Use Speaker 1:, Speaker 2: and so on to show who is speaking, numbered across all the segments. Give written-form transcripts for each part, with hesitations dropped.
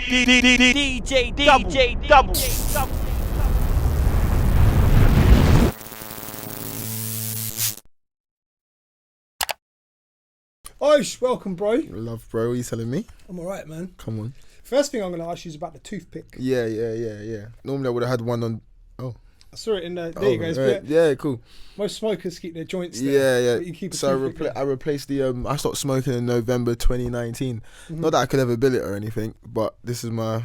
Speaker 1: DJDUBL.
Speaker 2: Osh, welcome, bro.
Speaker 3: Love, bro. What are you telling me?
Speaker 2: I'm alright, man.
Speaker 3: Come on.
Speaker 2: First thing I'm going to ask you is about the toothpick.
Speaker 3: Yeah. Normally I would have had one on. Oh.
Speaker 2: I saw it in the. There you go.
Speaker 3: Right. Yeah, cool.
Speaker 2: Most smokers keep their joints there.
Speaker 3: Yeah.
Speaker 2: But you keep a
Speaker 3: So
Speaker 2: toothpick
Speaker 3: I replaced the. I stopped smoking in November 2019. Not that I could ever bill it or anything, but this is my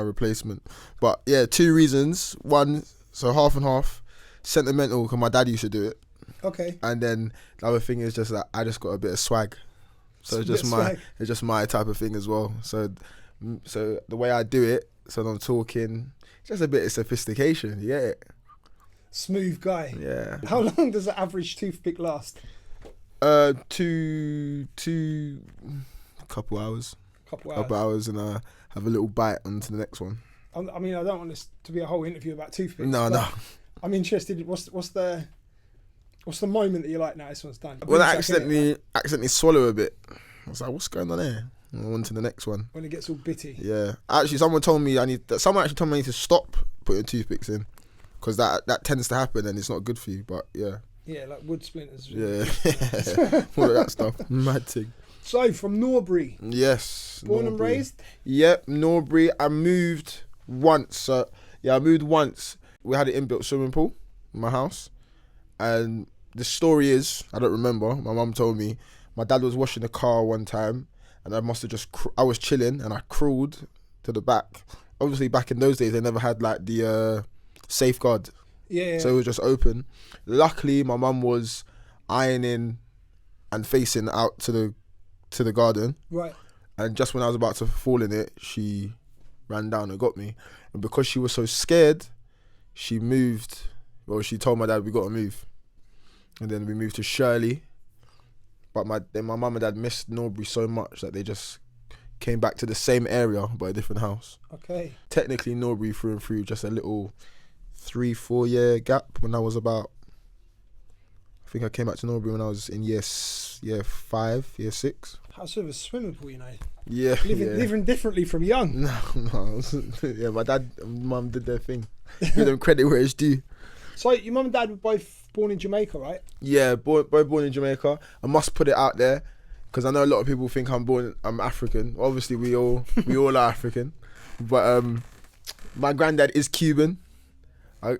Speaker 3: replacement. But yeah, two reasons. One, so half and half. Sentimental, because my dad used to do it.
Speaker 2: Okay.
Speaker 3: And then the other thing is just that I just got a bit of swag. So it's just my type of thing as well. So the way I do it, so when I'm talking, just a bit of sophistication. You get it?
Speaker 2: Smooth guy.
Speaker 3: Yeah.
Speaker 2: How long does the average toothpick last?
Speaker 3: Two couple hours. Couple hours, and have a little bite onto the next one.
Speaker 2: I mean, I don't want this to be a whole interview about toothpicks.
Speaker 3: No.
Speaker 2: I'm interested. What's the moment that you're like, nah, this one's done?
Speaker 3: When I accidentally swallow a bit, I was like, what's going on there? And on to the next one.
Speaker 2: When it gets all bitty.
Speaker 3: Yeah. Actually, someone told me I need to stop putting toothpicks in, because that tends to happen and it's not good for you. But yeah.
Speaker 2: Yeah, like wood splinters.
Speaker 3: Yeah. All of that stuff. Mad thing.
Speaker 2: So, from Norbury.
Speaker 3: Yes.
Speaker 2: Born and raised?
Speaker 3: Yep, Norbury. I moved once. I moved once. We had an inbuilt swimming pool in my house. And the story is, I don't remember, my mum told me, my dad was washing the car one time and I must have I was chilling and I crawled to the back. Obviously, back in those days, they never had like the safeguard.
Speaker 2: Yeah.
Speaker 3: So it was just open. Luckily, my mum was ironing and facing out to the garden.
Speaker 2: Right.
Speaker 3: And just when I was about to fall in it, she ran down and got me. And because she was so scared, she moved. Well, she told my dad, we got to move. And then we moved to Shirley. But my mum and dad missed Norbury so much that they just came back to the same area, but a different house.
Speaker 2: Okay.
Speaker 3: Technically, Norbury through and through, just a little 3-4 year gap when I was about, I think I came back to Norbury when I was in year 5, year 6.
Speaker 2: How sort of a swimming pool, you know?
Speaker 3: Yeah.
Speaker 2: Living differently from young.
Speaker 3: No. Yeah, my dad and mum did their thing. Give them credit where it's due.
Speaker 2: So your mum and dad were both born in Jamaica, right?
Speaker 3: Yeah, both born in Jamaica. I must put it out there because I know a lot of people think I'm African. Obviously, we all are African, but my granddad is Cuban. I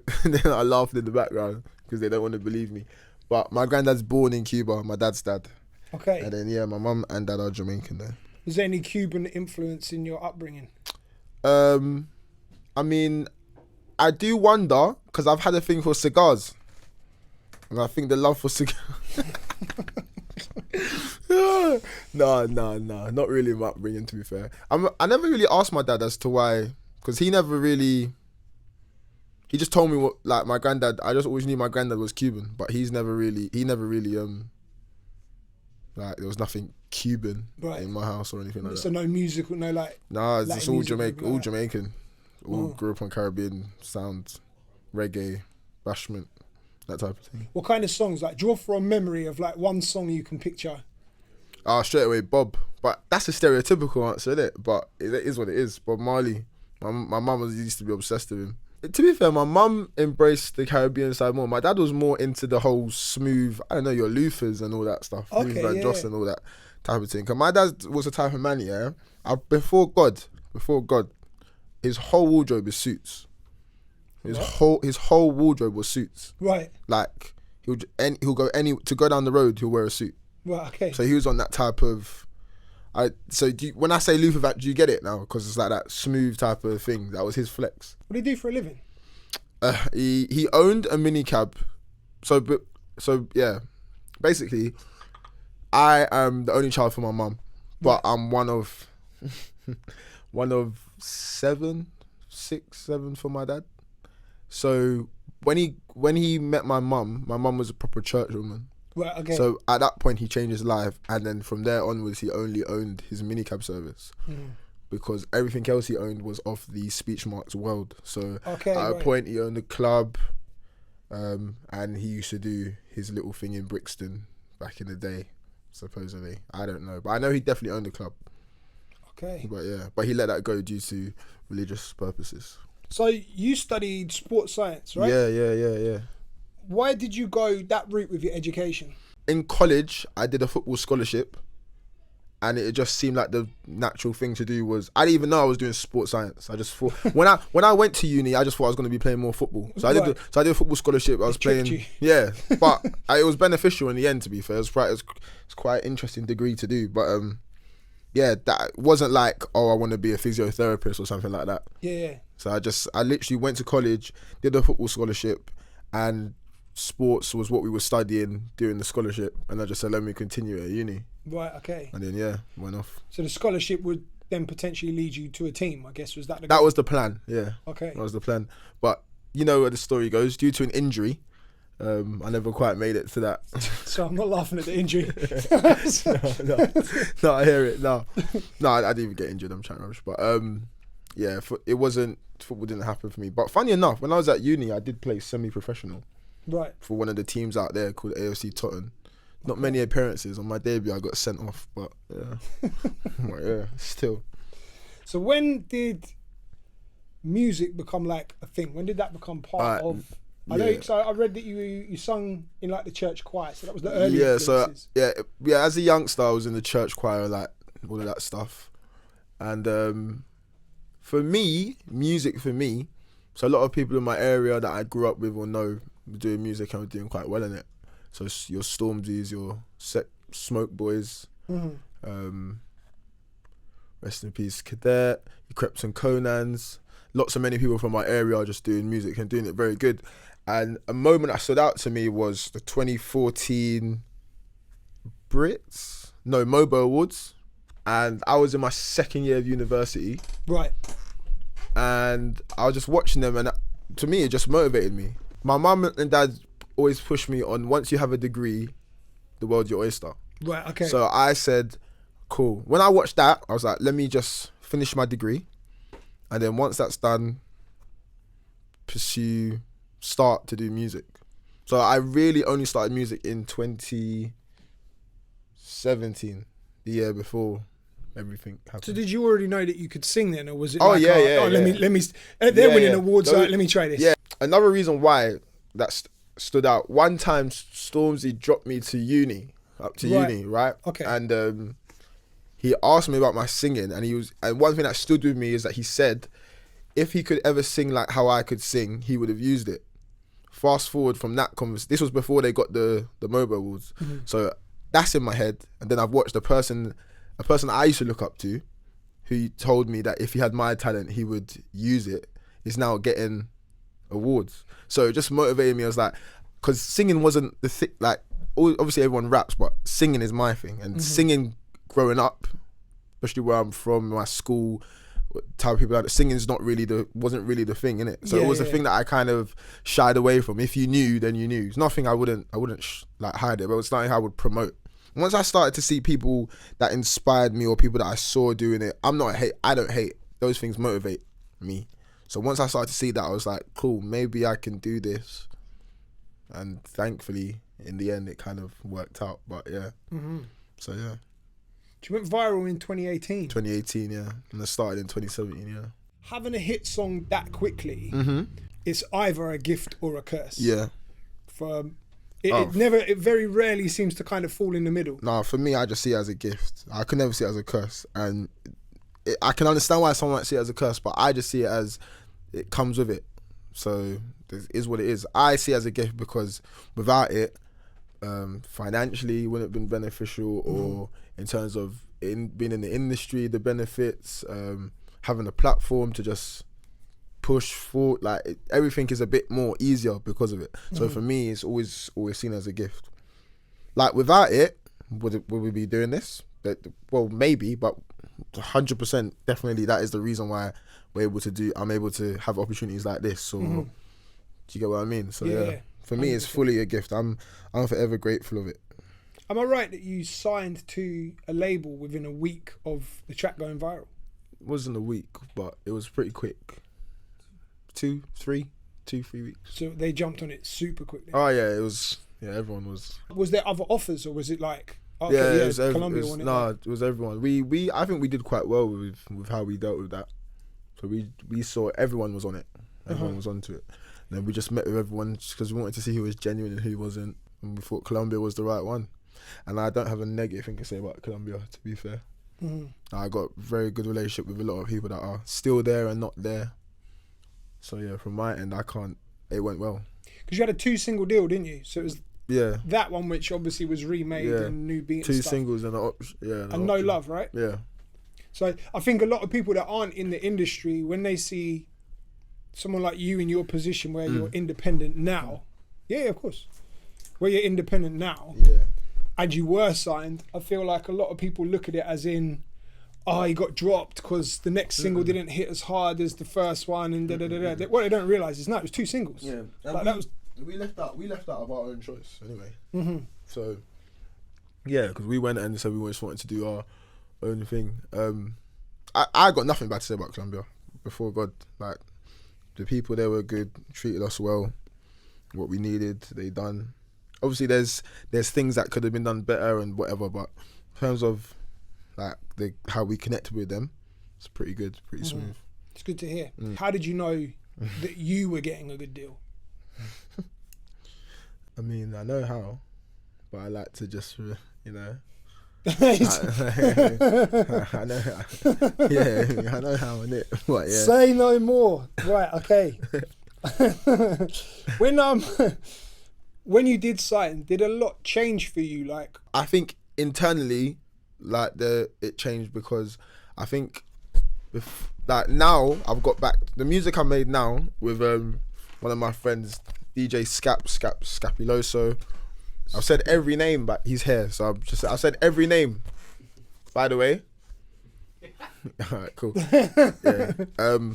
Speaker 3: laughed in the background because they don't want to believe me. But my granddad's born in Cuba. My dad's dad.
Speaker 2: Okay.
Speaker 3: And then my mum and dad are Jamaican there.
Speaker 2: Was there any Cuban influence in your upbringing?
Speaker 3: I mean, I do wonder, because I've had a thing for cigars. And I think the love for cigars... No, not really my upbringing, to be fair. I never really asked my dad as to why, because he never really... He just told me what, like, my granddad... I just always knew my granddad was Cuban, but he never really... Like, there was nothing Cuban in my house or anything like that.
Speaker 2: So no musical, no like...
Speaker 3: Nah, it's all Jamaican. All
Speaker 2: like
Speaker 3: Jamaican. All grew up on Caribbean sound, reggae, bashment, that type of thing.
Speaker 2: What kind of songs? Like, draw from memory of like one song you can picture.
Speaker 3: Straight away, Bob. But that's a stereotypical answer, isn't it? But it is what it is. Bob Marley. My mum used to be obsessed with him. To be fair, my mum embraced the Caribbean side more. My dad was more into the whole smooth, I don't know, your Luthers and all that stuff.
Speaker 2: Okay,
Speaker 3: Luther and Joss and all that type of thing. Because my dad was the type of man, yeah. Before God, his whole wardrobe is suits. His whole wardrobe was suits.
Speaker 2: Right.
Speaker 3: Like he'll go to go down the road, he'll wear a suit.
Speaker 2: Right. Okay.
Speaker 3: So he was on that type of. When I say Luther, do you get it now? Because it's like that smooth type of thing. That was his flex.
Speaker 2: What did he do for a living?
Speaker 3: He owned a minicab. So yeah, basically, I am the only child for my mum, but I'm one of 6, 7 for my dad. So when he met my mum was a proper church woman.
Speaker 2: Right, okay.
Speaker 3: So at that point he changed his life, and then from there onwards he only owned his minicab service. Because everything else he owned was off the Speech Marks world. So at a point he owned a club, and he used to do his little thing in Brixton back in the day, supposedly. I don't know, but I know he definitely owned a club.
Speaker 2: Okay.
Speaker 3: But yeah, but he let that go due to religious purposes.
Speaker 2: So you studied sports science, right?
Speaker 3: Yeah.
Speaker 2: Why did you go that route with your education?
Speaker 3: In college, I did a football scholarship, and it just seemed like the natural thing to do was, I didn't even know I was doing sports science. I just thought when I went to uni, I just thought I was going to be playing more football. So I did a football scholarship. I was playing, yeah, but it was beneficial in the end. To be fair, it's quite an interesting degree to do. But yeah, that wasn't like, oh, I want to be a physiotherapist or something like that.
Speaker 2: Yeah.
Speaker 3: So I literally went to college, did a football scholarship, and sports was what we were studying during the scholarship, and I just said, let me continue at uni.
Speaker 2: Right, okay.
Speaker 3: And then yeah, went off.
Speaker 2: So the scholarship would then potentially lead you to a team, I guess. Was that the
Speaker 3: That
Speaker 2: goal?
Speaker 3: was the plan, yeah.
Speaker 2: Okay.
Speaker 3: That was the plan. But you know where the story goes, due to an injury, I never quite made it to that.
Speaker 2: So I'm not laughing at the injury.
Speaker 3: No, I hear it. No, I didn't even get injured, I'm trying to rush. But yeah, football didn't happen for me. But funny enough, when I was at uni, I did play semi-professional.
Speaker 2: Right.
Speaker 3: For one of the teams out there called AFC Tottenham. Not many appearances. On my debut, I got sent off, but yeah. But yeah, still.
Speaker 2: So when did music become like a thing? When did that become part of? I know. So I read that you sung in like the church choir. So that was the early.
Speaker 3: Yeah.
Speaker 2: influences.
Speaker 3: So yeah. As a youngster, I was in the church choir, like all of that stuff, and for me, music for me. So a lot of people in my area that I grew up with will know were doing music and were doing quite well in it. So your Stormzys, your Smoke Boys, rest in peace, Cadet, your Creps and Conans. Lots of many people from my area are just doing music and doing it very good. And a moment that stood out to me was the 2014 MOBO Awards. And I was in my second year of university.
Speaker 2: Right.
Speaker 3: And I was just watching them, and to me, it just motivated me. My mum and dad always pushed me on, once you have a degree, the world's your oyster.
Speaker 2: Right, okay.
Speaker 3: So I said, cool. When I watched that, I was like, let me just finish my degree. And then once that's done, start to do music. So I really only started music in 2017, the year before everything happened.
Speaker 2: So did you already know that you could sing then, or was it?
Speaker 3: Oh,
Speaker 2: like,
Speaker 3: yeah.
Speaker 2: Let me. They're winning awards. So let me try this.
Speaker 3: Yeah. Another reason why that stood out. One time, Stormzy dropped me to uni, right?
Speaker 2: Okay.
Speaker 3: And he asked me about my singing, and one thing that stood with me is that he said, if he could ever sing like how I could sing, he would have used it. Fast forward from that conversation, this was before they got the MOBO Awards. Mm-hmm. So that's in my head. And then I've watched a person I used to look up to, who told me that if he had my talent, he would use it, is now getting awards. So it just motivated me. I was like, because singing wasn't the thing, like, obviously everyone raps, but singing is my thing. And singing growing up, especially where I'm from, my school, type of people like that, singing wasn't really the thing, innit? So it was a thing that I kind of shied away from. If you knew, then you knew. It's nothing I wouldn't like hide it, but it's something I would promote. Once I started to see people that inspired me or people that I saw doing it, I don't hate. Those things motivate me. So once I started to see that, I was like, cool, maybe I can do this. And thankfully, in the end, it kind of worked out. But yeah. Mm-hmm. So yeah.
Speaker 2: You went viral in 2018.
Speaker 3: 2018, yeah. And I started in 2017, yeah.
Speaker 2: Having a hit song that quickly, it's either a gift or a curse.
Speaker 3: Yeah.
Speaker 2: It very rarely seems to kind of fall in the middle.
Speaker 3: No, for me, I just see it as a gift. I could never see it as a curse. And I can understand why someone might see it as a curse, but I just see it as it comes with it. So it is what it is. I see it as a gift because without it, financially, wouldn't have been beneficial, or in terms of being in the industry, the benefits, having a platform to just push forward, like everything is a bit more easier because of it. So for me, it's always seen as a gift. Like without it, would we be doing this? Well, maybe, but 100% definitely that is the reason why I'm able to have opportunities like this. So do you get what I mean? So yeah, for me, 100%. It's fully a gift. I'm forever grateful of it.
Speaker 2: Am I right that you signed to a label within a week of the track going viral?
Speaker 3: It wasn't a week, but it was pretty quick. 2, 3 weeks.
Speaker 2: So they jumped on it super quickly.
Speaker 3: Oh yeah, it was. Yeah, everyone was.
Speaker 2: Was there other offers, or was it like Okay,
Speaker 3: yeah,
Speaker 2: yeah,
Speaker 3: it was,
Speaker 2: Colombia won it.
Speaker 3: it was everyone. I think we did quite well with how we dealt with that. So we saw everyone was on it. Everyone was onto it. And then we just met with everyone because we wanted to see who was genuine and who wasn't. And we thought Colombia was the right one. And I don't have a negative thing to say about Colombia, to be fair. I got a very good relationship with a lot of people that are still there and not there. So yeah, from my end, it went well.
Speaker 2: Because you had a 2-single deal, didn't you? So it was that one which obviously was remade and new beat and
Speaker 3: 2
Speaker 2: stuff.
Speaker 3: singles and
Speaker 2: and No Love, right?
Speaker 3: Yeah.
Speaker 2: So I think a lot of people that aren't in the industry, when they see someone like you in your position where you're independent now, of course, where you're independent now, and you were signed, I feel like a lot of people look at it as in, he got dropped because the next single didn't hit as hard as the first one, and da-da-da-da. What they don't realise is, no, it was 2 singles.
Speaker 3: Yeah,
Speaker 2: like that was.
Speaker 3: We left out of our own choice anyway. So yeah, because we went and said we just wanted to do our own thing. I got nothing bad to say about Colombia. Before God, like the people there were good, treated us well. What we needed, they done. Obviously, there's things that could have been done better and whatever, but in terms of like how we connected with them, it's pretty good, pretty smooth.
Speaker 2: It's good to hear. How did you know that you were getting a good deal?
Speaker 3: I mean, I know how, but I like to just, I know how, innit? But yeah.
Speaker 2: Say no more. Right, okay. When you did sign, did a lot change for you? Like,
Speaker 3: I think internally, like it changed because I think like now I've got back the music I made now with one of my friends, DJ Scapiloso. I've said every name, but he's here, so I've said every name. By the way. Alright, cool. Yeah.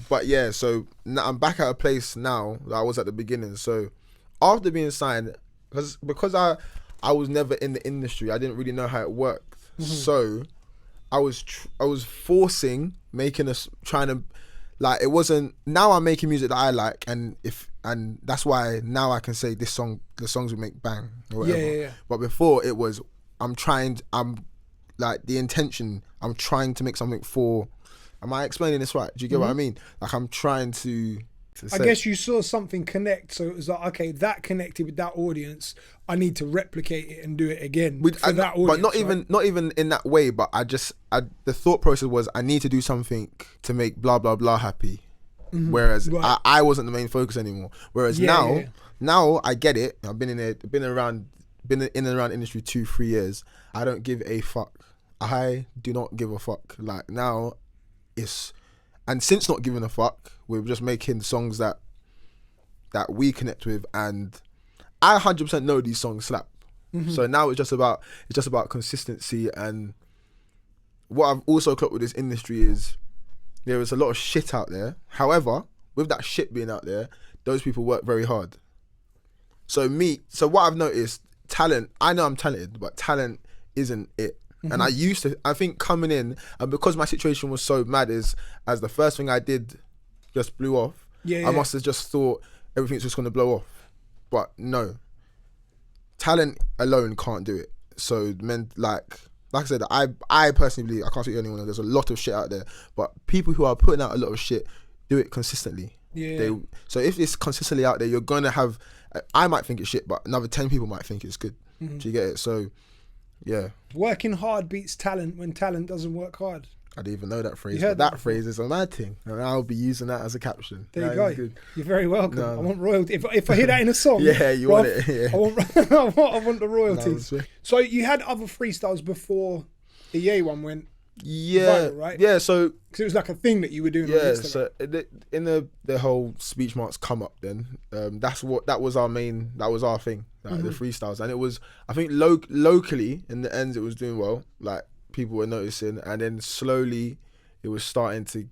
Speaker 3: But yeah, so now I'm back at a place now that I was at the beginning. So after being signed, because I was never in the industry, I didn't really know how it worked. So I was forcing trying to, like, it wasn't. Now I'm making music that I like, and that's why now I can say the songs we make bang or whatever.
Speaker 2: Yeah.
Speaker 3: But before it was, I'm like the intention. I'm trying to make something for. Am I explaining this right? Do you get what I mean? Like I'm trying to say.
Speaker 2: I guess you saw something connect, so it was like, okay, that connected with that audience. I need to replicate it and do it again for that audience.
Speaker 3: But not even in that way. But the thought process was I need to do something to make blah blah blah happy. Whereas I wasn't the main focus anymore. Whereas now I get it. I've been in and around industry 2-3 years. I don't give a fuck. I do not give a fuck. Like now, and since not giving a fuck, we're just making songs that we connect with, and I 100% know these songs slap. So now it's just about consistency. And what I've also clocked with this industry is there is a lot of shit out there. However, with that shit being out there, those people work very hard. So what I've noticed, talent, I know I'm talented, but talent isn't it. And I think coming in, and because my situation was so mad, as the first thing I did just blew off, I must have just thought everything's just going to blow off. But no, talent alone can't do it. So like I said, I personally believe, I can't speak to anyone, there's a lot of shit out there, but people who are putting out a lot of shit do it consistently. So if it's consistently out there, you're going to have, I might think it's shit, but another 10 people might think it's good. Do you get it? So yeah,
Speaker 2: working hard beats talent when talent doesn't work hard.
Speaker 3: I didn't even know that phrase, but that phrase is a mad thing, and I'll be using that as a caption.
Speaker 2: There you go.
Speaker 3: Good.
Speaker 2: You're very welcome. No. I want royalty. If I hear that in a song,
Speaker 3: want it. Yeah.
Speaker 2: I want the royalties. So you had other freestyles before the Ye one went viral, right? Yeah. So because it was like a thing that you were doing.
Speaker 3: Yeah. So in the whole speech marks come up, then that was our thing, like the freestyles, and it was, I think locally in the ends it was doing well, like people were noticing, and then slowly it was starting to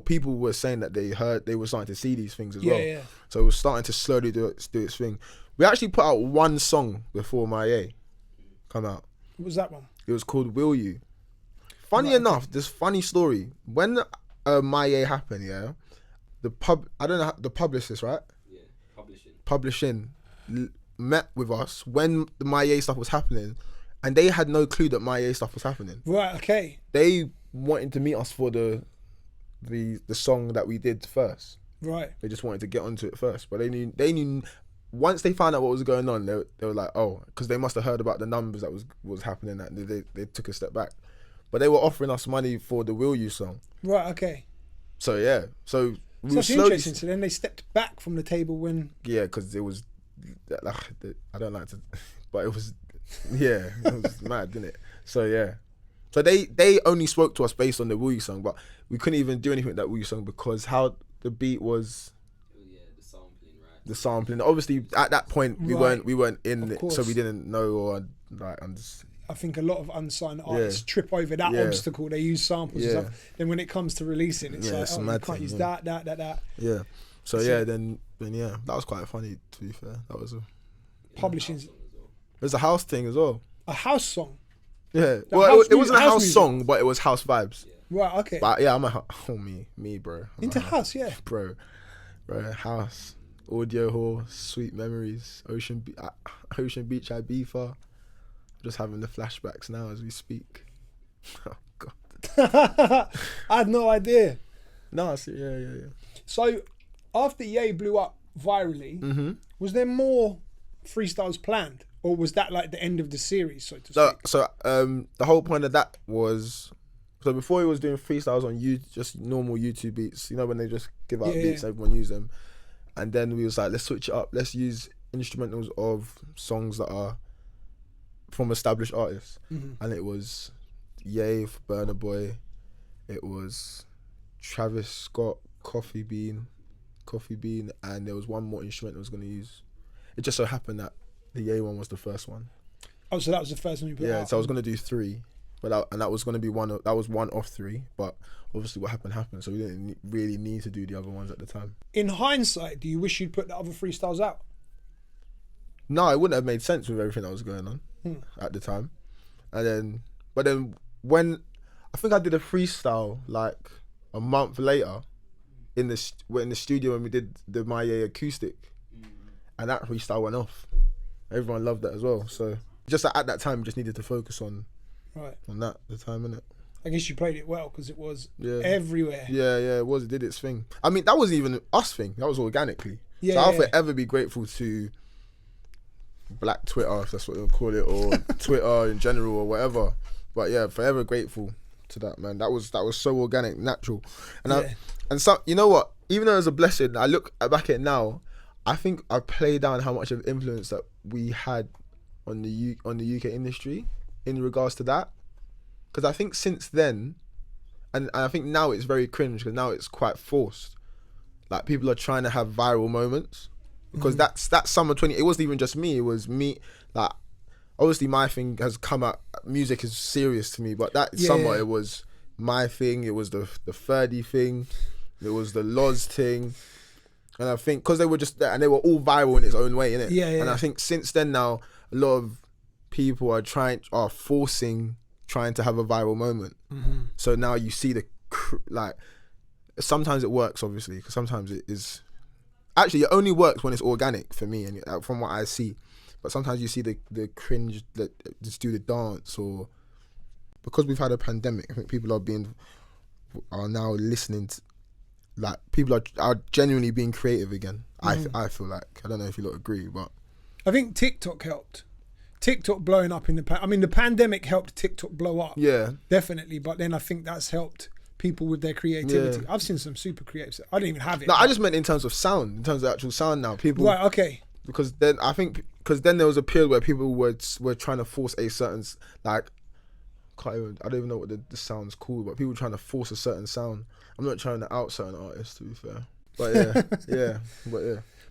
Speaker 3: people were saying that they were starting to see these things as well. Yeah. So it was starting to slowly do its thing. We actually put out one song before My A come out.
Speaker 2: What was that one?
Speaker 3: It was called Will You. Funny enough, this funny story. When My A happened, the publicist, right? Yeah, publishing met with us when the My A stuff was happening, and they had no clue that my stuff was happening.
Speaker 2: Right. Okay.
Speaker 3: They wanted to meet us for the song that we did first.
Speaker 2: Right.
Speaker 3: They just wanted to get onto it first, but they knew. Once they found out what was going on, they were like, oh, because they must have heard about the numbers that was happening. That they took a step back, but they were offering us money for the Will You song.
Speaker 2: Right. Okay.
Speaker 3: So yeah, so we
Speaker 2: That's interesting. So then they stepped back from the table when.
Speaker 3: Yeah, because it was. I don't like to, but it was. Yeah, it was mad, didn't it? So yeah, so they only spoke to us based on the Will You song, but we couldn't even do anything with that Will You song because how the beat was. The sampling. Obviously, at that point, we weren't in it, so we didn't know or like.
Speaker 2: I think a lot of unsigned artists trip over that obstacle. They use samples and stuff. Then when it comes to releasing, it's like, oh, you can't use that.
Speaker 3: Yeah. So yeah, then yeah, that was quite funny. To be fair, that was a
Speaker 2: publishing.
Speaker 3: There's a house thing as well.
Speaker 2: A house song.
Speaker 3: Yeah. Well, it wasn't a house song, but it was house vibes.
Speaker 2: Right. Okay.
Speaker 3: But yeah, I'm me, bro.
Speaker 2: Into house, yeah.
Speaker 3: Bro, house. Audio hall, sweet memories, Ocean Beach, Ibiza. Just having the flashbacks now as we speak. Oh God.
Speaker 2: I had no idea.
Speaker 3: No, I see. Yeah.
Speaker 2: So, after Ye blew up virally, was there more freestyles planned, or was that like the end of the series, so to speak?
Speaker 3: So, the whole point of that was. So before he was doing freestyles on just normal YouTube beats, you know when they just give out beats, everyone use them. And then we was like, let's switch it up. Let's use instrumentals of songs that are from established artists. And it was Ye for Burna Boy. It was Travis Scott, Coffee Bean. And there was one more instrument I was going to use. It just so happened that the Ye one was the first one.
Speaker 2: Oh, so that was the first one you put out?
Speaker 3: Yeah, so I was going to do 3. But that was going to be one of 3. But obviously what happened, so we didn't really need to do the other ones at the time.
Speaker 2: In hindsight, do you wish you'd put the other freestyles out?
Speaker 3: No, it wouldn't have made sense with everything that was going on at the time. But then when I think I did a freestyle like a month later in the studio when we did the My Ye acoustic, and that freestyle went off. Everyone loved that as well. So just at that time, we just needed to focus on that at the time, innit?
Speaker 2: I guess you played it well because it was everywhere.
Speaker 3: Yeah, it was. It did its thing. I mean, that wasn't even us thing. That was organically.
Speaker 2: Yeah,
Speaker 3: so I'll forever be grateful to Black Twitter, if that's what they'll call it, or Twitter in general or whatever. But yeah, forever grateful to that, man. That was so organic, natural. And so you know what? Even though it was a blessing, I look back at it now, I think I play down how much of influence that we had on the UK industry in regards to that. Because I think since then, and I think now it's very cringe because now it's quite forced. Like people are trying to have viral moments because that summer 20. It wasn't even just me. It was me. Like obviously my thing has come out. Music is serious to me, but that summer it was my thing. It was the Ferdy thing. It was the Loz thing. And I think because they were just there and they were all viral in its own way, innit?
Speaker 2: Yeah.
Speaker 3: And I think since then now a lot of people are trying to have a viral moment. So now you see sometimes it works obviously because sometimes it is actually it only works when it's organic for me and from what I see. But sometimes you see the cringe that just do the dance or because we've had a pandemic. I think people are now listening to, like people are genuinely being creative again. I feel like I don't know if you lot agree, but
Speaker 2: I think TikTok helped. TikTok blowing up in the the pandemic helped TikTok blow up. Yeah, definitely. But then I think that's helped people with their creativity. I've seen some super creative stuff. I didn't even have it.
Speaker 3: No, I just meant in terms of sound, in terms of actual sound. Now people because then I think there was a period where people were trying to force a certain I don't even know what the sound's called, but people were trying to force a certain sound. I'm not trying to out certain artists, to be fair. But yeah,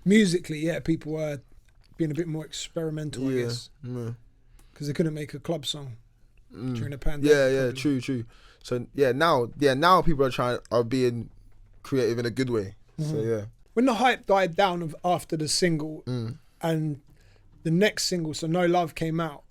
Speaker 3: musically, people were being a bit more experimental, I guess. Because they couldn't make a club song during the pandemic. True. So now people are being creative in a good way. So yeah. When the hype died down after the single and the next single, So No Love, came out,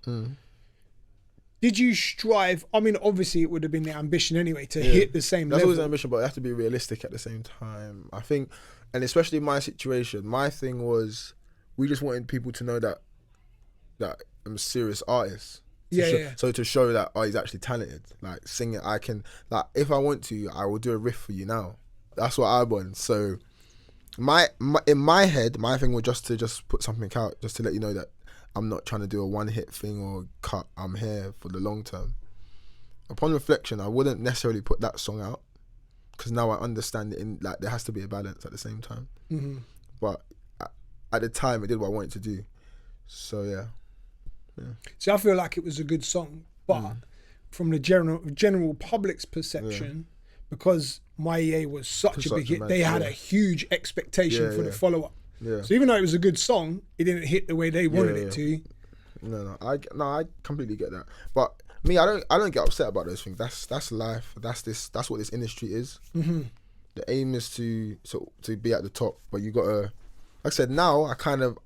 Speaker 3: did you strive? I mean, obviously it would have been the ambition anyway to hit the same level. That's always an ambition, but you have to be realistic at the same time. I think, and especially in my situation, my thing was we just wanted people to know that I'm a serious artist. So to show that, oh, he's actually talented. Like singing, I can, like, if I want to, I will do a riff for you now. That's what I want. So in my head, my thing was just to put something out, just to let you know that I'm not trying to do a one hit thing or cut. I'm here for the long term. Upon reflection, I wouldn't necessarily put that song out because now I understand it. In like, there has to be a balance at the same time.
Speaker 2: Mm-hmm.
Speaker 3: But at the time, it did what I wanted to do. So yeah.
Speaker 2: See, I feel like it was a good song, but from the general public's perception, because My EA was such a big hit, they had a huge expectation for the follow-up. Yeah. So even though it was a good song, it didn't hit the way they wanted it to.
Speaker 3: No, I completely get that. But me, I don't get upset about those things. That's life. That's what this industry is. Mm-hmm. The aim is to be at the top, but you gotta. Like I said, now I kind of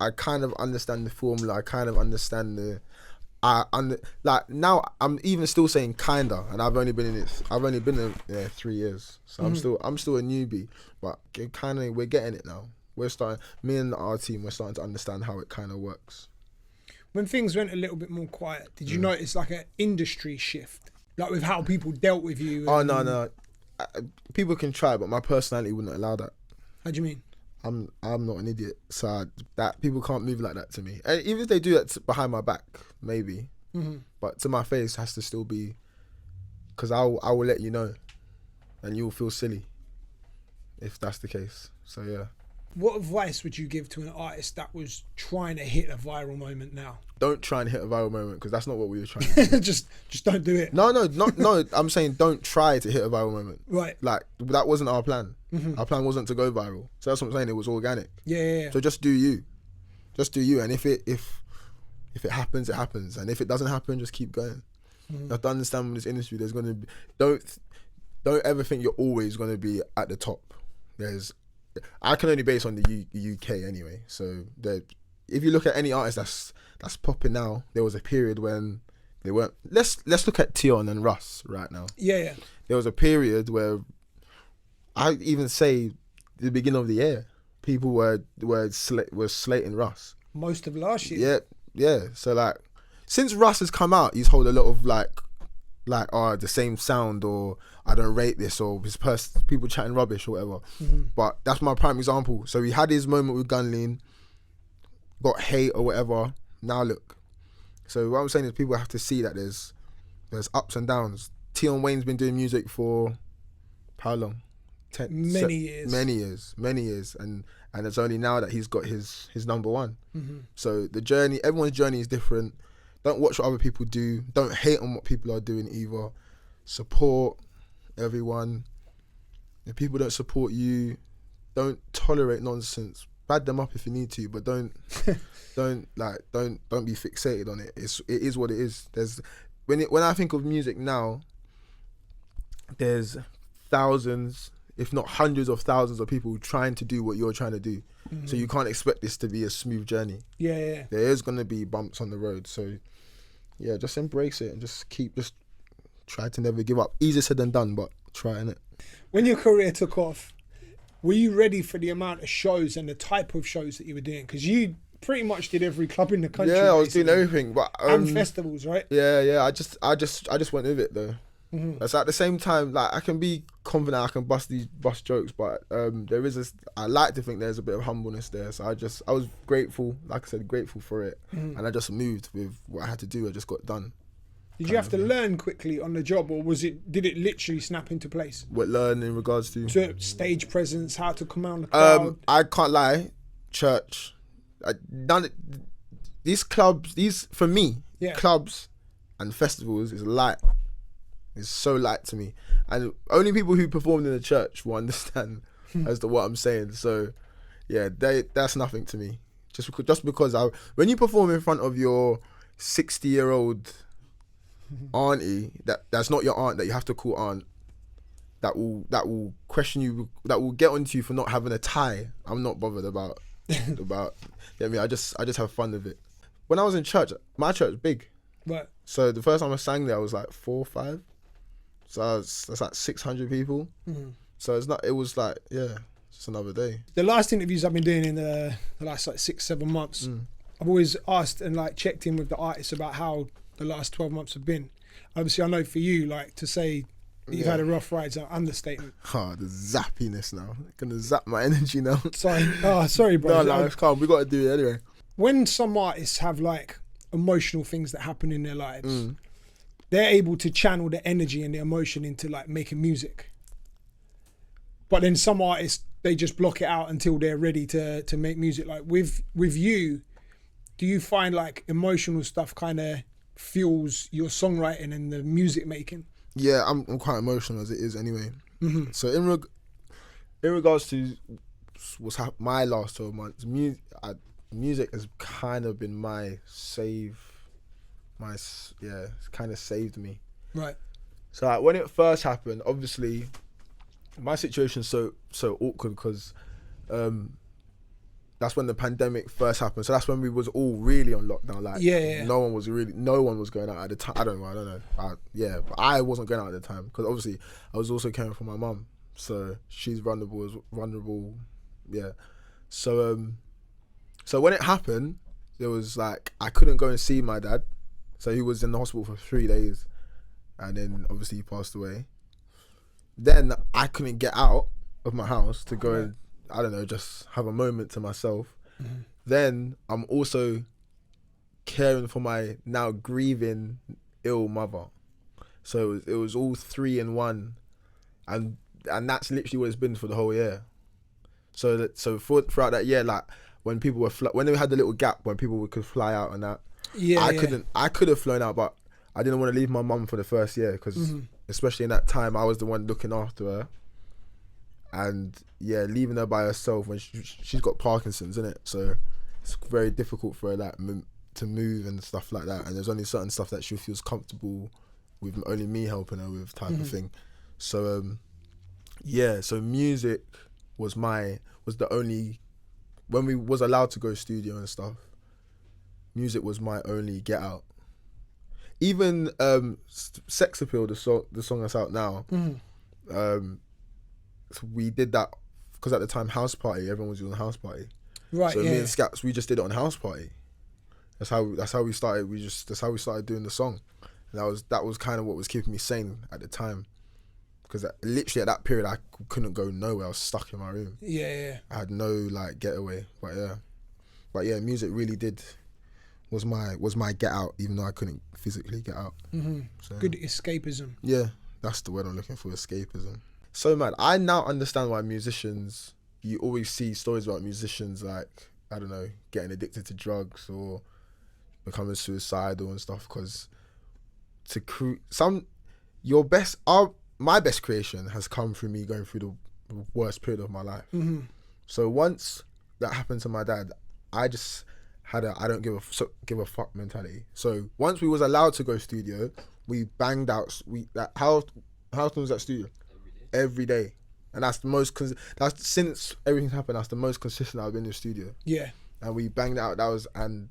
Speaker 3: understand the formula. I kind of understand like now I'm even still saying kinda, and I've only been in 3 years, so I'm still a newbie. But we're getting it now. We're starting. Me and our team, we're starting to understand how it kind of works.
Speaker 2: When things went a little bit more quiet, did you notice like an industry shift, like with how people dealt with you?
Speaker 3: Oh no, people can try, but my personality wouldn't allow that.
Speaker 2: How do you mean?
Speaker 3: I'm not an idiot, so that people can't move like that to me. And even if they do that behind my back, maybe, but to my face has to still be, because I will let you know, and you'll feel silly if that's the case. So yeah.
Speaker 2: What advice would you give to an artist that was trying to hit a viral moment now?
Speaker 3: Don't try and hit a viral moment, because that's not what we were trying to do.
Speaker 2: just don't do it.
Speaker 3: No. I'm saying don't try to hit a viral moment. Right. Like, that wasn't our plan. Our plan wasn't to go viral. So that's what I'm saying. It was organic. Yeah. So just do you. And if it happens, it happens. And if it doesn't happen, just keep going. You have to understand, in this industry, there's going to be... Don't ever think you're always going to be at the top. I can only base on the UK anyway. So if you look at any artist that's popping now, there was a period when they weren't. Let's look at Tion and Russ right now. Yeah. There was a period where I even say the beginning of the year, people were slating Russ.
Speaker 2: Most of last year.
Speaker 3: Yeah. So like, since Russ has come out, he's hold a lot of like the same sound, or I don't rate this, or people chatting rubbish or whatever. But that's my prime example. So he had his moment with Gunlean, got hate or whatever. Now look. So what I'm saying is, people have to see that there's ups and downs. Tion Wayne's been doing music for how long?
Speaker 2: Many years,
Speaker 3: and it's only now that he's got his number one. So the journey, everyone's journey is different. Don't watch what other people do. Don't hate on what people are doing either. Support everyone. If people don't support you, don't tolerate nonsense. Bad them up if you need to, but don't be fixated on it. It is what it is. When I think of music now, there's thousands, if not hundreds of thousands of people trying to do what you're trying to do. So you can't expect this to be a smooth journey. Yeah. There is going to be bumps on the road. So yeah, just embrace it and just try to never give up. Easier said than done, but trying it.
Speaker 2: When your career took off, were you ready for the amount of shows and the type of shows that you were doing? Because you pretty much did every club in the country.
Speaker 3: Yeah, I was doing everything, but
Speaker 2: and festivals, right?
Speaker 3: Yeah. I just went with it though. It's at the same time, like, I can be confident, I can bust jokes, but I like to think there's a bit of humbleness there. So I was grateful, like I said, grateful for it, and I just moved with what I had to do. I just got done.
Speaker 2: Did you have to learn quickly on the job, or did it literally snap into place?
Speaker 3: What, learn in regards to
Speaker 2: stage presence, how to command the crowd?
Speaker 3: I can't lie, church. These clubs, for me, clubs and festivals is light. It's so light to me, and only people who performed in the church will understand as to what I'm saying. So yeah, that's nothing to me. Just because when you perform in front of your 60-year-old auntie, that's not your aunt that you have to call aunt, that will question you, that will get onto you for not having a tie. I'm not bothered about I just have fun with it. When I was in church, my church was big, right? So the first time I sang there, I was like 4 or 5. So that's like 600 people. So it was like, just another day.
Speaker 2: The last interviews I've been doing in the last like 6-7 months, I've always asked and like checked in with the artists about how the last 12 months have been. Obviously, I know for you, like, to say you've had a rough ride is an understatement.
Speaker 3: Oh, the zappiness now. Gonna zap my energy now.
Speaker 2: Sorry, bro.
Speaker 3: No, it's calm. We got to do it anyway.
Speaker 2: When some artists have, like, emotional things that happen in their lives, they're able to channel the energy and the emotion into, like, making music. But then some artists, they just block it out until they're ready to make music. Like, with you, do you find, like, emotional stuff kind of fuels your songwriting and the music making?
Speaker 3: Yeah, I'm quite emotional as it is anyway. So in regards to what's happened my last 12 months, music has kind of been it's kind of saved me.
Speaker 2: Right.
Speaker 3: So like, when it first happened, obviously my situation's so awkward because that's when the pandemic first happened. So that's when we was all really on lockdown. Like, no one was going out at the time. I don't know. But I wasn't going out at the time because obviously I was also caring for my mum. So she's vulnerable. Yeah. So when it happened, there was like, I couldn't go and see my dad. So he was in the hospital for 3 days and then obviously he passed away. Then I couldn't get out of my house to go and, I don't know, just have a moment to myself. Then I'm also caring for my now grieving ill mother. So it was all 3 in 1. And that's literally what it's been for the whole year. So throughout that year, like when people were, when they had the little gap when people could fly out and that, I could have flown out, but I didn't want to leave my mum for the first year because especially in that time, I was the one looking after her. And yeah, leaving her by herself when she's got Parkinson's, innit? So it's very difficult for her like to move and stuff like that. And there's only certain stuff that she feels comfortable with only me helping her with type of thing. So so music was the only, when we was allowed to go studio and stuff, music was my only get out. Even Sex Appeal, the song that's out now, so we did that because at the time House Party, everyone was doing House Party.
Speaker 2: Right.
Speaker 3: So me and Scaps, we just did it on House Party. That's how we started. That's how we started doing the song. And that was kind of what was keeping me sane at the time. Because literally at that period, I couldn't go nowhere. I was stuck in my room. Yeah. I had no like getaway. But yeah, music really was my get out, even though I couldn't physically get out. So,
Speaker 2: good escapism.
Speaker 3: Yeah, that's the word I'm looking for, escapism. So mad. I now understand why musicians, you always see stories about musicians like, I don't know, getting addicted to drugs or becoming suicidal and stuff, because my best creation has come through me going through the worst period of my life. So once that happened to my dad, I just had I don't give a fuck mentality. So once we was allowed to go studio, we banged out. How often was that studio? Every day. And that's since everything happened, that's the most consistent I've been in the studio. Yeah. And we banged out. That was and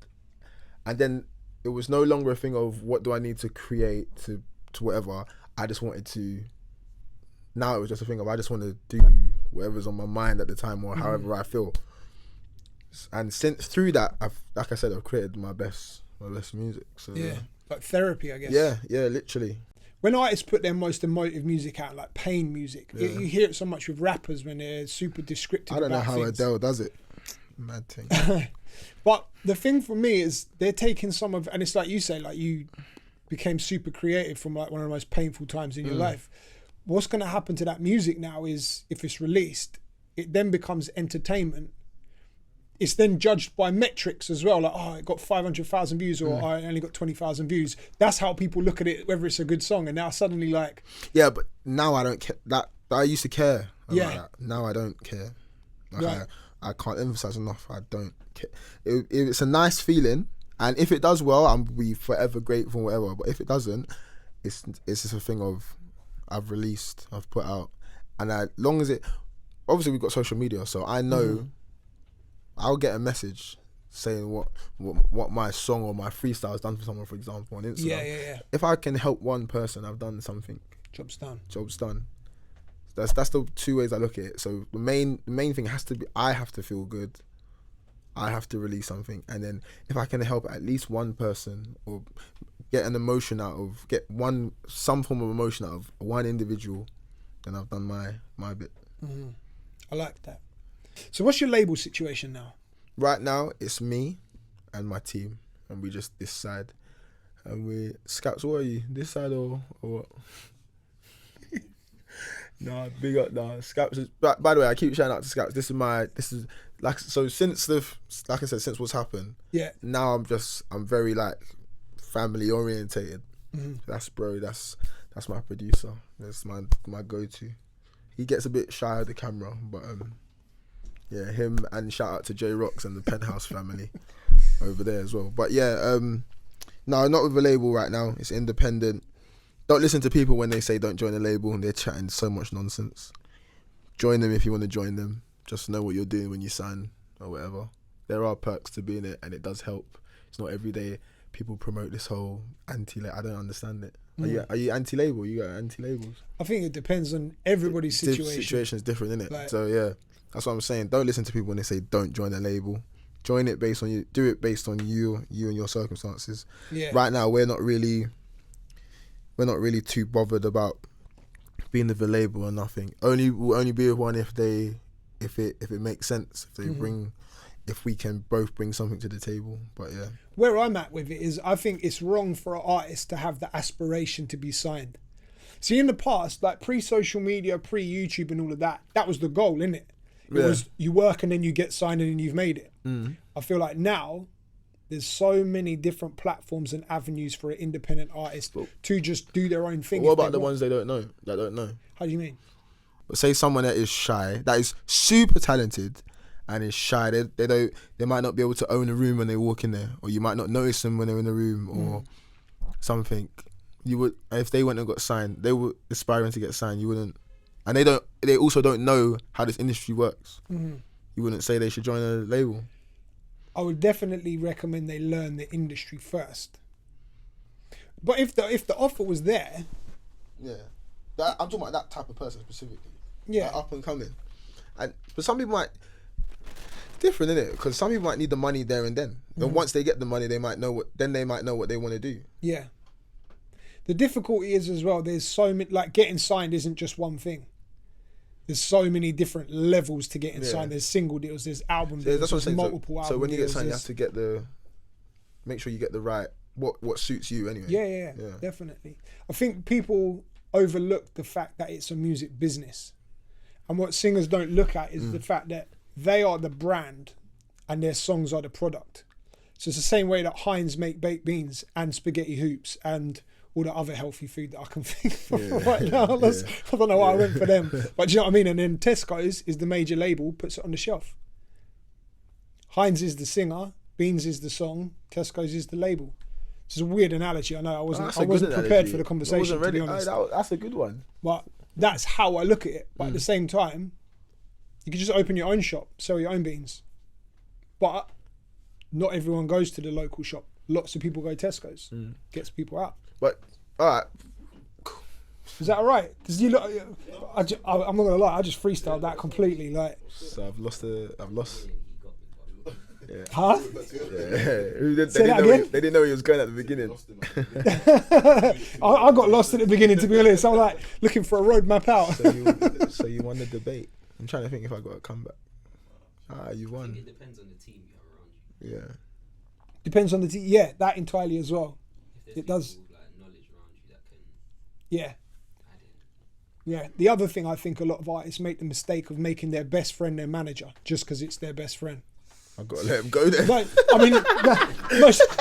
Speaker 3: then it was no longer a thing of what do I need to create to whatever. I just wanted to. Now it was just a thing of I just want to do whatever's on my mind at the time or however I feel. And since through that, like I said, I've created my best music. So
Speaker 2: yeah, like therapy, I guess.
Speaker 3: Yeah, literally.
Speaker 2: When artists put their most emotive music out, like pain music, you hear it so much with rappers when they're super descriptive.
Speaker 3: I don't know how
Speaker 2: things.
Speaker 3: Adele does it. Mad thing.
Speaker 2: But the thing for me is they're taking some of, and it's like you say, like you became super creative from like one of the most painful times in your life. What's going to happen to that music now is if it's released, it then becomes entertainment. It's then judged by metrics as well. Like, oh, it got 500,000 views or I only got 20,000 views. That's how people look at it, whether it's a good song. And now suddenly like...
Speaker 3: Yeah, but now I don't care. That I used to care about that. Now I don't care. Like I can't emphasize enough. I don't care. It's a nice feeling. And if it does well, I'm be forever grateful, whatever. But if it doesn't, it's just a thing of I've released, I've put out. And as long as it... Obviously, we've got social media, so I know... I'll get a message saying what my song or my freestyle has done for someone, for example, on Instagram. Yeah. If I can help one person, I've done something.
Speaker 2: Job's done.
Speaker 3: That's the two ways I look at it. So the main thing has to be I have to feel good. I have to release something, and then if I can help at least one person or get some form of emotion out of one individual, then I've done my bit.
Speaker 2: Mm-hmm. I like that. So what's your label situation now?
Speaker 3: Right now, it's me and my team, and we just this side. And Scouts, what are you? This side or what? Nah, big up, nah. Scouts is, by the way, I keep shouting out to Scouts. This is like, so since like I said, since what's happened,
Speaker 2: yeah.
Speaker 3: Now I'm very like family orientated.
Speaker 2: Mm-hmm.
Speaker 3: That's my producer. That's my go-to. He gets a bit shy of the camera, but yeah, him, and shout out to J Rocks and the Penthouse family over there as well. But yeah, no, not with a label right now. It's independent. Don't listen to people when they say don't join a label and they're chatting so much nonsense. Join them if you want to join them. Just know what you're doing when you sign or whatever. There are perks to being it, and it does help. It's not every day people promote this whole anti-label. I don't understand it. Are you anti-label? You got anti-labels? I
Speaker 2: think it depends on everybody's situation.
Speaker 3: Situation is different, isn't it? Like, so yeah, that's what I'm saying. Don't listen to people when they say don't join a label. Join it based on you. Do it based on you and your circumstances.
Speaker 2: Yeah.
Speaker 3: Right now, we're not really too bothered about being with a label or nothing. We'll only be with one if it makes sense. If we can both bring something to the table. But yeah.
Speaker 2: Where I'm at with it is I think it's wrong for an artist to have the aspiration to be signed. See, in the past, like pre-social media, pre-YouTube and all of that, that was the goal, innit? It was you work and then you get signed and then you've made it. Mm. I feel like now there's so many different platforms and avenues for an independent artist to just do their own thing.
Speaker 3: What about the ones they don't know? That don't know?
Speaker 2: How do you mean?
Speaker 3: But say someone that is shy, that is super talented and is shy. They might not be able to own a room when they walk in there, or you might not notice them when they're in the room or something. You would, if they went and got signed, they were aspiring to get signed. You wouldn't, and they also don't know how this industry works. Mm-hmm. You wouldn't say they should join a label.
Speaker 2: I would definitely recommend they learn the industry first. But if the offer was there,
Speaker 3: yeah, I'm talking about that type of person specifically.
Speaker 2: Yeah,
Speaker 3: like up and coming, but some people might different, isn't it? Because some people might need the money there and then. And once they get the money, they might know what they want to do. Yeah.
Speaker 2: The difficulty is as well. There's so many, like getting signed isn't just one thing. There's so many different levels to getting signed. There's single deals, there's album deals,
Speaker 3: that's what I'm saying.
Speaker 2: Multiple album deals.
Speaker 3: So when you get signed, you have to make sure you get the right, what suits you anyway.
Speaker 2: Yeah, definitely. I think people overlook the fact that it's a music business. And what singers don't look at is the fact that they are the brand and their songs are the product. So it's the same way that Heinz make baked beans and spaghetti hoops and all the other healthy food that I can think of right now. I don't know why I went for them. But do you know what I mean? And then Tesco's is the major label, puts it on the shelf. Heinz is the singer, Beans is the song, Tesco's is the label. It's a weird analogy. I know I wasn't prepared for the conversation, to be honest.
Speaker 3: That's a good one.
Speaker 2: But that's how I look at it. But at the same time, you can just open your own shop, sell your own beans. But not everyone goes to the local shop. Lots of people go Tesco's. Gets people out.
Speaker 3: But all right,
Speaker 2: is that all right? Because you look, I'm not gonna lie, I just freestyled that completely. Like,
Speaker 3: so I've lost. Yeah.
Speaker 2: Huh?
Speaker 3: Yeah. They didn't know he was going at the beginning.
Speaker 2: I got lost at the beginning, to be honest. I was like looking for a roadmap out.
Speaker 3: So you won the debate. I'm trying to think if I got a comeback. You won.
Speaker 4: I think it depends on the team you have around you.
Speaker 3: Yeah.
Speaker 2: Depends on the team. Yeah, that entirely as well. It does.
Speaker 4: With, like, knowledge around you that can.
Speaker 2: Yeah. Yeah. The other thing I think a lot of artists make the mistake of making their best friend their manager just because it's their best friend.
Speaker 3: I've got to let him go there.
Speaker 2: Like, I mean,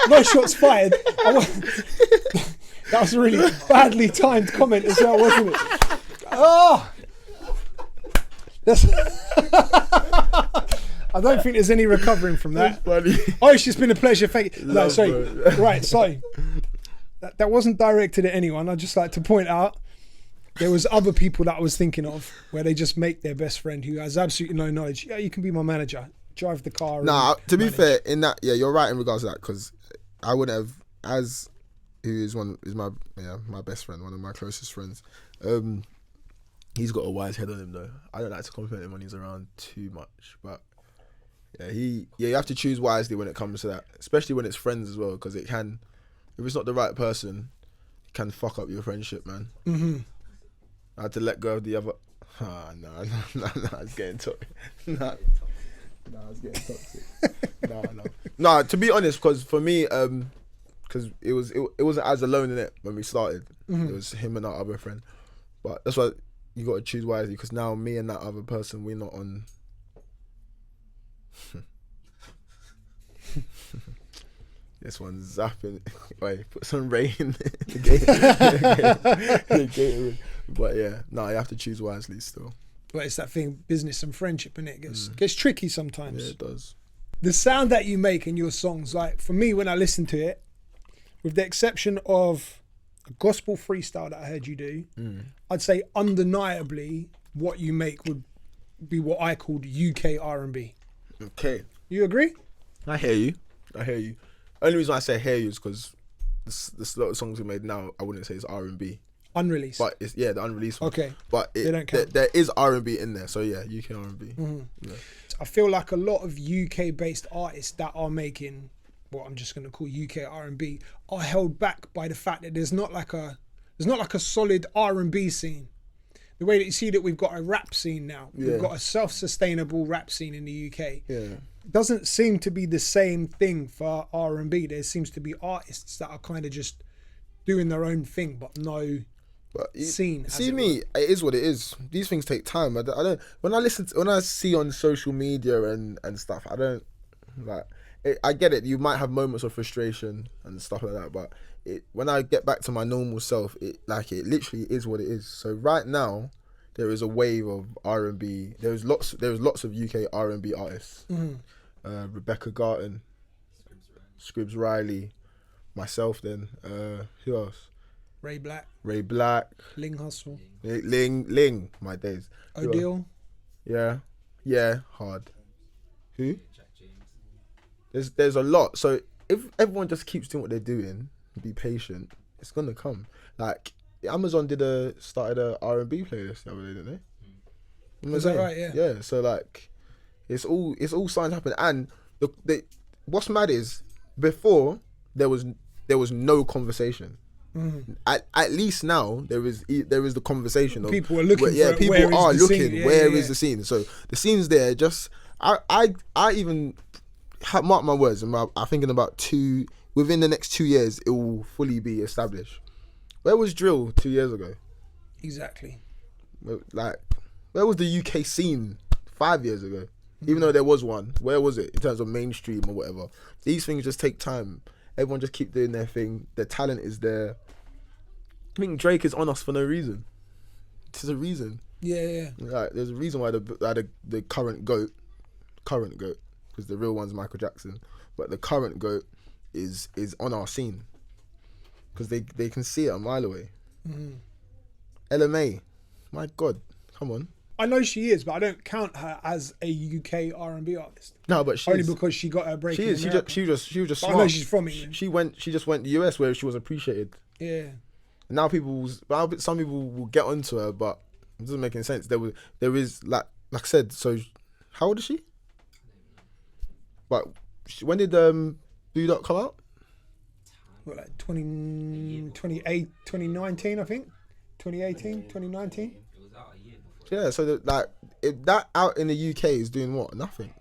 Speaker 2: no shots fired. That was a really badly timed comment as well, wasn't it? Oh! That's I don't think there's any recovering from that.
Speaker 3: Funny.
Speaker 2: Oh, it's just been a pleasure. Thank you. No, sorry. Right, so that wasn't directed at anyone. I'd just like to point out there was other people that I was thinking of where they just make their best friend who has absolutely no knowledge. Yeah, you can be my manager. Drive the car.
Speaker 3: Nah, to be fair, in that, yeah, you're right in regards to that, because I wouldn't have, as who is my best friend, one of my closest friends. He's got a wise head on him though. I don't like to compliment him when he's around too much, but yeah, you have to choose wisely when it comes to that, especially when it's friends as well, because it can if it's not the right person, it can fuck up your friendship, man. I had to let go of the other. No, it's getting toxic. No, it's getting toxic. No. To be honest, because for me, because it wasn't as alone in it when we started. It was him and our other friend. But that's why you got to choose wisely. Because now me and that other person, we're not on. This one's zapping. Wait, put some rain in the gate. But yeah, no, you have to choose wisely still.
Speaker 2: But it's that thing, business and friendship, and it gets tricky sometimes.
Speaker 3: Yeah, it does.
Speaker 2: The sound that you make in your songs, like for me, when I listen to it, with the exception of a gospel freestyle that I heard you do, I'd say undeniably what you make would be what I called UK R&B.
Speaker 3: Okay.
Speaker 2: You agree?
Speaker 3: I hear you. Only reason I say hear you is because the lot of songs we made now, I wouldn't say it's R&B.
Speaker 2: Unreleased.
Speaker 3: But it's, the unreleased one.
Speaker 2: Okay.
Speaker 3: But
Speaker 2: They don't count.
Speaker 3: there is R&B in there. So yeah, UK R&B. Yeah.
Speaker 2: I feel like a lot of UK-based artists that are making what I'm just going to call UK R&B are held back by the fact that there's not like a solid R&B scene. The way that you see that we've got a rap scene now, we've got a self-sustainable rap scene in the UK.
Speaker 3: Yeah.
Speaker 2: Doesn't seem to be the same thing for R&B. There seems to be artists that are kind of just doing their own thing, but no scene.
Speaker 3: See me, it is what it is. These things take time. I don't. When I see on social media and stuff, I don't like. I get it. You might have moments of frustration and stuff like that, but when I get back to my normal self, it literally is what it is. So right now, there is a wave of R&B. There's lots of UK R&B artists. Rebecca Garton, Scribs Riley, myself. Then who else?
Speaker 2: Ray Black,
Speaker 3: Ling
Speaker 2: Hustle,
Speaker 3: Ling, my days.
Speaker 2: Odile.
Speaker 3: Yeah, hard. Who? There's a lot. So if everyone just keeps doing what they're doing, be patient, it's gonna come. Like Amazon started a R&B playlist the other day, didn't they?
Speaker 2: Is that right? Yeah.
Speaker 3: Yeah. So like, it's all starting to happen. And what's mad is before there was no conversation. At least now there is the conversation of
Speaker 2: people are looking.
Speaker 3: People are looking. Where is the scene? So the scene's there. Just I even mark my words. I'm thinking about within the next 2 years it will fully be established. Where was drill 2 years ago?
Speaker 2: Exactly.
Speaker 3: Like, where was the UK scene 5 years ago? Even though there was one, where was it in terms of mainstream or whatever? These things just take time. Everyone just keep doing their thing. The talent is there. I think Drake is on us for no reason. There's a reason.
Speaker 2: Yeah.
Speaker 3: Like, there's a reason why the current GOAT, because the real one's Michael Jackson, but the current GOAT is on our scene. Because they can see it a mile away. LMA, my God, come on.
Speaker 2: I know she is, but I don't count her as a UK R&B artist.
Speaker 3: No, but she's
Speaker 2: only because she got her break.
Speaker 3: She was just smart.
Speaker 2: I know she's from England.
Speaker 3: She just went to the US where she was appreciated.
Speaker 2: Yeah.
Speaker 3: And now some people will get onto her, but it doesn't make any sense. There is like I said. So, how old is she? But when did DUBL come out?
Speaker 2: What, like 2019, I think. 2018, 2019.
Speaker 4: It was out a year before.
Speaker 3: Yeah, so if that out in the UK is doing what? Nothing.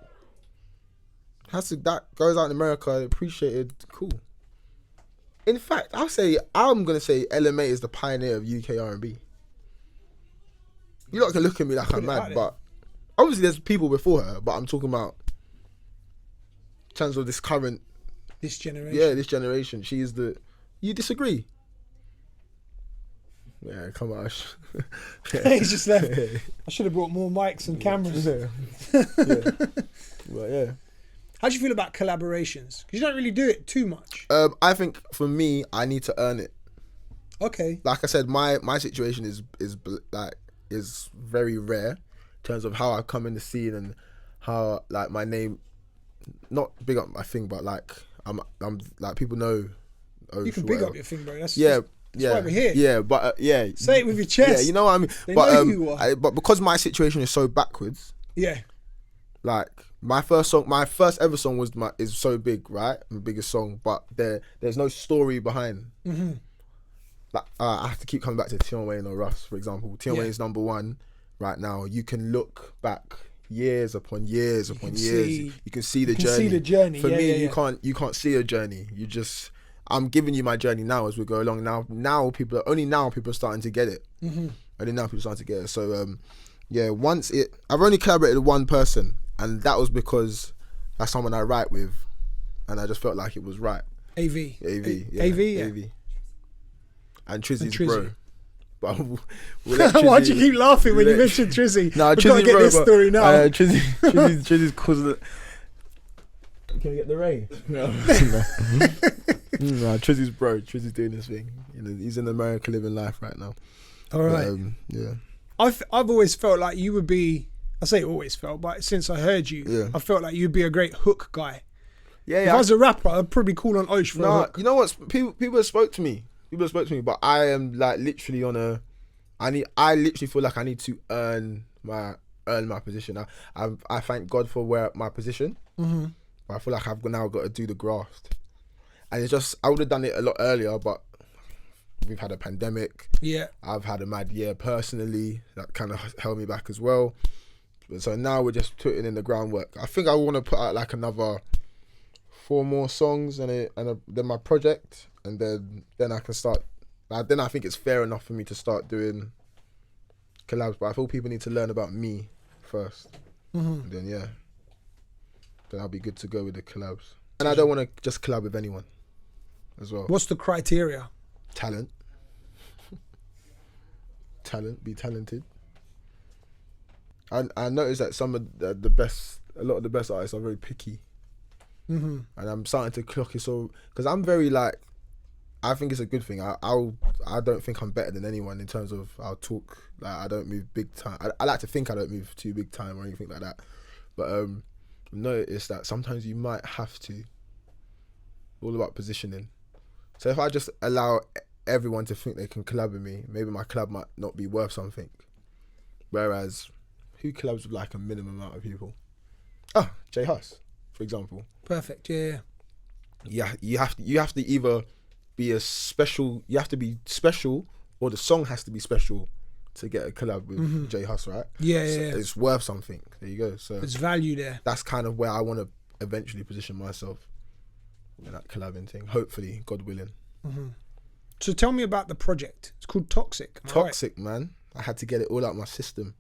Speaker 3: That goes out in America, appreciated, cool. In fact, I'm gonna say LMA is the pioneer of UK R&B. You lot can look at me like I'm mad, but obviously there's people before her. But I'm talking about in terms of this
Speaker 2: generation.
Speaker 3: Yeah, this generation. She is the. You disagree? Yeah, come on.
Speaker 2: He's just left. I should have brought more mics and cameras.
Speaker 3: But yeah.
Speaker 2: How do you feel about collaborations? Because you don't really do it too much.
Speaker 3: I think for me, I need to earn it.
Speaker 2: Okay.
Speaker 3: Like I said, my situation is very rare in terms of how I come in the scene and how like my name, not big up my thing, but like I'm like people know.
Speaker 2: You can big up your thing, bro. That's
Speaker 3: why
Speaker 2: we're here.
Speaker 3: Yeah, but
Speaker 2: say it with your chest.
Speaker 3: Yeah, you know what I mean.
Speaker 2: They know who you are.
Speaker 3: But because my situation is so backwards.
Speaker 2: Yeah.
Speaker 3: Like my first ever song is So Big, right? The biggest song, but there's no story behind.
Speaker 2: Mm-hmm.
Speaker 3: Like, I have to keep coming back to Tion Wayne or Russ, for example. Tion Wayne's number one right now. You can look back years upon years upon years. You can see the journey. For me, you can't see a journey. You just, I'm giving you my journey now as we go along. Now people are starting to get it.
Speaker 2: Mm-hmm.
Speaker 3: Only now people are starting to get it. So I've only collaborated with one person, and that was because that's someone I write with, and I just felt like it was right.
Speaker 2: AV. And
Speaker 3: Trizzy's bro. But
Speaker 2: why'd you keep laughing when you mentioned Trizzy?
Speaker 3: Nah,
Speaker 2: We've got to get this story now.
Speaker 3: Trizzy's causing it. Can I get the rain? No. Nah, Trizzy's bro. Trizzy's doing this thing. You know, he's in America living life right now.
Speaker 2: All right. I've always felt like you would be. I say always felt, but since I heard you, I felt like you'd be a great hook guy. If I was a rapper, I'd probably call on Osh for a hook.
Speaker 3: You know what? People have spoke to me. But I am like literally I literally feel like I need to earn my position. I thank God for my position.
Speaker 2: Mm-hmm.
Speaker 3: But I feel like I've now got to do the graft. And it's just, I would have done it a lot earlier, but we've had a pandemic.
Speaker 2: Yeah.
Speaker 3: I've had a mad year personally that kind of held me back as well. So now we're just putting in the groundwork. I think I want to put out like another 4 more songs and then my project, and then I can start. Then I think it's fair enough for me to start doing collabs. But I feel people need to learn about me first.
Speaker 2: Mm-hmm.
Speaker 3: And then I'll be good to go with the collabs. And I don't want to just collab with anyone as well.
Speaker 2: What's the criteria?
Speaker 3: Talent. Be talented. I noticed that some of a lot of the best artists are very picky.
Speaker 2: Mm-hmm.
Speaker 3: And I'm starting to clock it, so because I'm very like, I think it's a good thing. I don't think I'm better than anyone in terms of I'll talk. Like, I don't move big time. I like to think I don't move too big time or anything like that. But notice that sometimes you might have to. All about positioning. So if I just allow everyone to think they can collab with me, maybe my collab might not be worth something. Whereas, who collabs with like a minimum amount of people? J Hus, for example.
Speaker 2: Perfect. Yeah.
Speaker 3: You have to either be special, or the song has to be special to get a collab with J Hus, right?
Speaker 2: Yeah,
Speaker 3: so
Speaker 2: yeah.
Speaker 3: It's worth something. There you go. So
Speaker 2: there's value there.
Speaker 3: That's kind of where I want to eventually position myself in that collabing thing. Hopefully, God willing.
Speaker 2: Mm-hmm. So tell me about the project. It's called Toxic.
Speaker 3: Toxic, man. I had to get it all out of my system.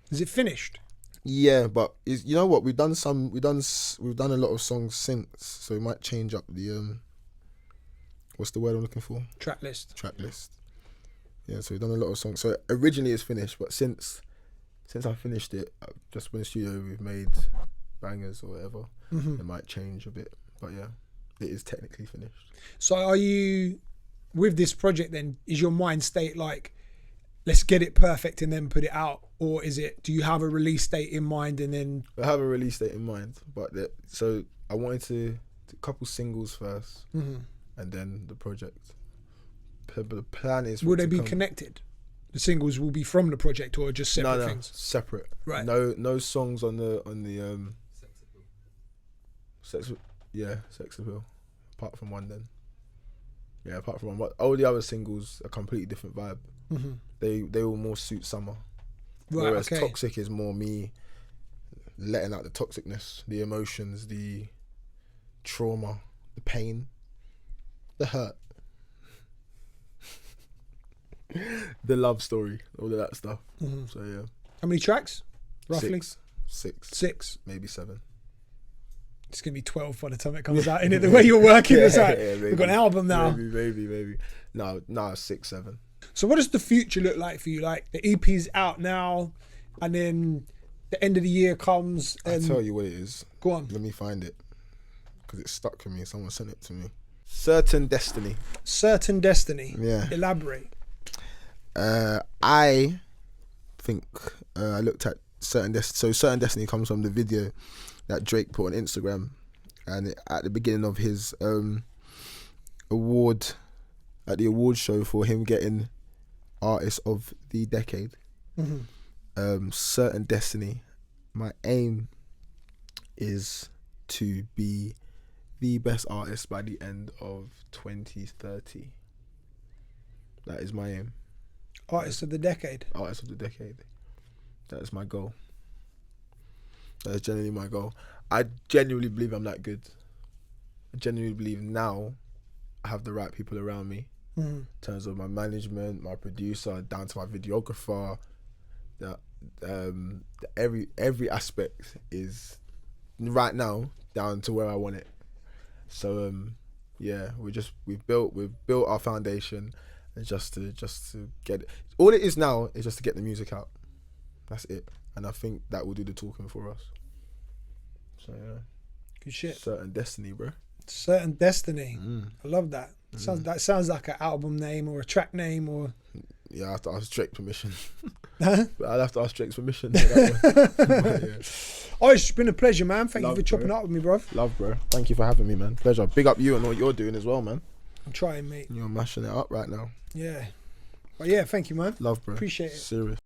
Speaker 2: Is it finished?
Speaker 3: Yeah, but you know what? We've done a lot of songs since, so we might change up the what's the word I'm looking for?
Speaker 2: Track list.
Speaker 3: Yeah, so we've done a lot of songs. So originally it's finished, but since I finished it, just in the studio, we've made bangers or whatever.
Speaker 2: Mm-hmm.
Speaker 3: It might change a bit, but yeah, it is technically finished.
Speaker 2: So are you, with this project then, is your mind state like, let's get it perfect and then put it out? Or do you have a release date in mind and then?
Speaker 3: I have a release date in mind, but so I wanted to do a couple singles first, and then the project. But the plan is...
Speaker 2: Will they be connected? The singles will be from the project or just separate things?
Speaker 3: Separate.
Speaker 2: Right.
Speaker 3: No songs on the Sex Appeal. Apart from one then. Yeah, apart from one. But all the other singles are completely different vibe.
Speaker 2: Mm-hmm.
Speaker 3: They will more suit summer.
Speaker 2: Right,
Speaker 3: Whereas
Speaker 2: okay.
Speaker 3: Toxic is more me letting out the toxicness, the emotions, the trauma, the pain, the hurt, the love story, all of that stuff.
Speaker 2: Mm-hmm.
Speaker 3: So yeah.
Speaker 2: How many tracks? Roughly?
Speaker 3: Six. Maybe 7.
Speaker 2: It's going to be 12 by the time it comes out, innit? The way you're working is like, we've got an album now.
Speaker 3: Maybe. No, 6, 7.
Speaker 2: So what does the future look like for you? Like the EP's out now and then the end of the year comes and...
Speaker 3: I'll tell you what it is.
Speaker 2: Go on.
Speaker 3: Let me find it. Because it's stuck with me. Someone sent it to me. Certain Destiny.
Speaker 2: Yeah. Elaborate.
Speaker 3: I think I looked at Certain Destiny. So Certain Destiny comes from the video that Drake put on Instagram, and at the beginning of his award, at the award show for him getting Artist of the Decade.
Speaker 2: Mm-hmm.
Speaker 3: Certain Destiny. My aim is to be the best artist by the end of 2030. That is my aim.
Speaker 2: Artist of the decade.
Speaker 3: Artist of the decade. That is my goal. That is genuinely my goal. I genuinely believe I'm that good. I genuinely believe now I have the right people around me. In terms of my management, my producer, down to my videographer. That every aspect is right now down to where I want it. So yeah, we've built our foundation, and just to get it. All it is now is just to get the music out. That's it, and I think that will do the talking for us. So yeah,
Speaker 2: good shit.
Speaker 3: Certain destiny, bro.
Speaker 2: Certain destiny. I love that. That sounds like an album name or a track name or.
Speaker 3: Yeah, I have to ask Drake's permission.
Speaker 2: Huh?
Speaker 3: I'll have to ask Drake's permission. Yeah.
Speaker 2: Oh, it's been a pleasure, man. Thank
Speaker 3: Love,
Speaker 2: you for chopping
Speaker 3: bro.
Speaker 2: up with me, bro.
Speaker 3: Love, bro. Thank you for having me, man. Pleasure. Big up you and what you're doing as well, man.
Speaker 2: I'm trying, mate.
Speaker 3: You're mashing it up right now.
Speaker 2: Yeah. But yeah, thank you, man.
Speaker 3: Love, bro.
Speaker 2: Appreciate it.
Speaker 3: Serious.